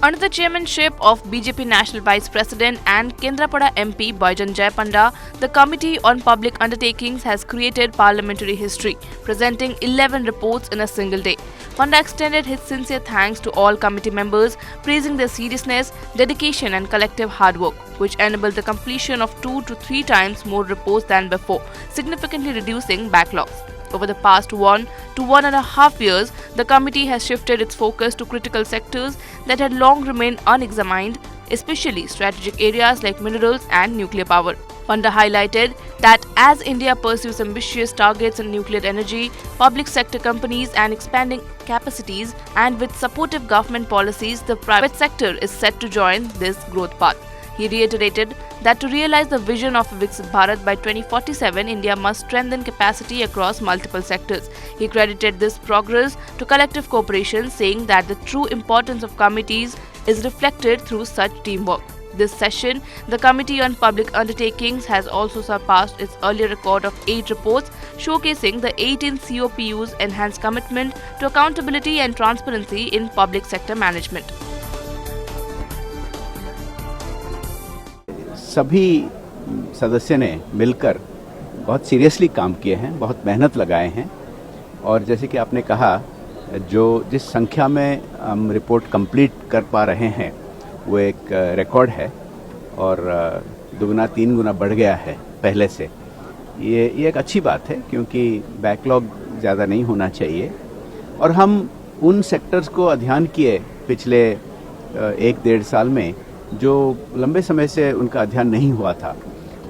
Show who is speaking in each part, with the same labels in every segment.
Speaker 1: Under the chairmanship of BJP National Vice President and Kendrapada MP Baijan Jai Panda, the Committee on Public Undertakings has created parliamentary history, presenting 11 reports in a single day. Panda extended his sincere thanks to all committee members, praising their seriousness, dedication and collective hard work, which enabled the completion of 2 to 3 times more reports than before, significantly reducing backlogs. Over the past 1 to 1.5 years, the committee has shifted its focus to critical sectors that had long remained unexamined, especially strategic areas like minerals and nuclear power. Panda highlighted that as India pursues ambitious targets in nuclear energy, public sector companies and expanding capacities, and with supportive government policies, the private sector is set to join this growth path. He reiterated that to realize the vision of Viksit Bharat by 2047, India must strengthen capacity across multiple sectors. He credited this progress to collective cooperation, saying that the true importance of committees is reflected through such teamwork. This session, the Committee on Public Undertakings has also surpassed its earlier record of 8 reports, showcasing the 18 COPU's enhanced commitment to accountability and transparency in public sector management.
Speaker 2: सभी सदस्य ने मिलकर बहुत seriously काम किए हैं, बहुत मेहनत लगाए हैं और जैसे कि आपने कहा, जो जिस संख्या में हम रिपोर्ट कंप्लीट कर पा रहे हैं वो एक रिकॉर्ड है और 2-3 गुना बढ़ गया है पहले से। ये एक अच्छी बात है क्योंकि बैकलॉग ज़्यादा नहीं होना चाहिए और हम उन सेक्टर्स को अध्ययन किए पिछले 1-1.5 साल में जो लंबे समय से उनका अध्ययन नहीं हुआ था,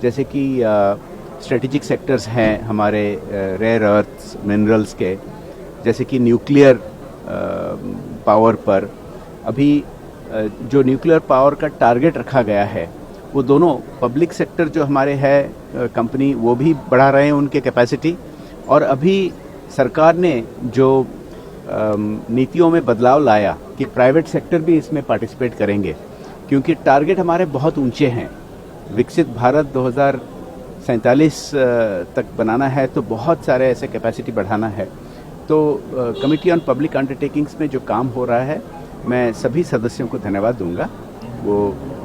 Speaker 2: जैसे कि स्ट्रेटेजिक सेक्टर्स हैं हमारे रेयर अर्थ्स मिनरल्स के, जैसे कि न्यूक्लियर पावर पर अभी जो न्यूक्लियर पावर का टारगेट रखा गया है वो दोनों पब्लिक सेक्टर जो हमारे है कंपनी वो भी बढ़ा रहे हैं उनके कैपेसिटी, और अभी सरकार ने जो नीतियों में बदलाव लाया कि प्राइवेट सेक्टर भी इसमें पार्टिसिपेट करेंगे क्योंकि टारगेट हमारे बहुत ऊंचे हैं। विकसित भारत 2047 तक बनाना है तो बहुत सारे ऐसे कैपेसिटी बढ़ाना है। तो कमिटी ऑन पब्लिक अंडरटेकिंग्स में जो काम हो रहा है, मैं सभी सदस्यों को धन्यवाद दूंगा। वो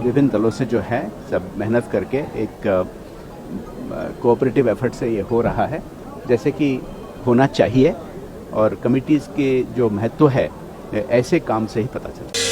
Speaker 2: विभिन्न दलों से जो है सब मेहनत करके एक कोऑपरेटिव एफर्ट से ये हो रहा है जैसे कि होना चाहिए और कमिटीज़ के जो महत्व है ऐसे काम से ही पता चलता है।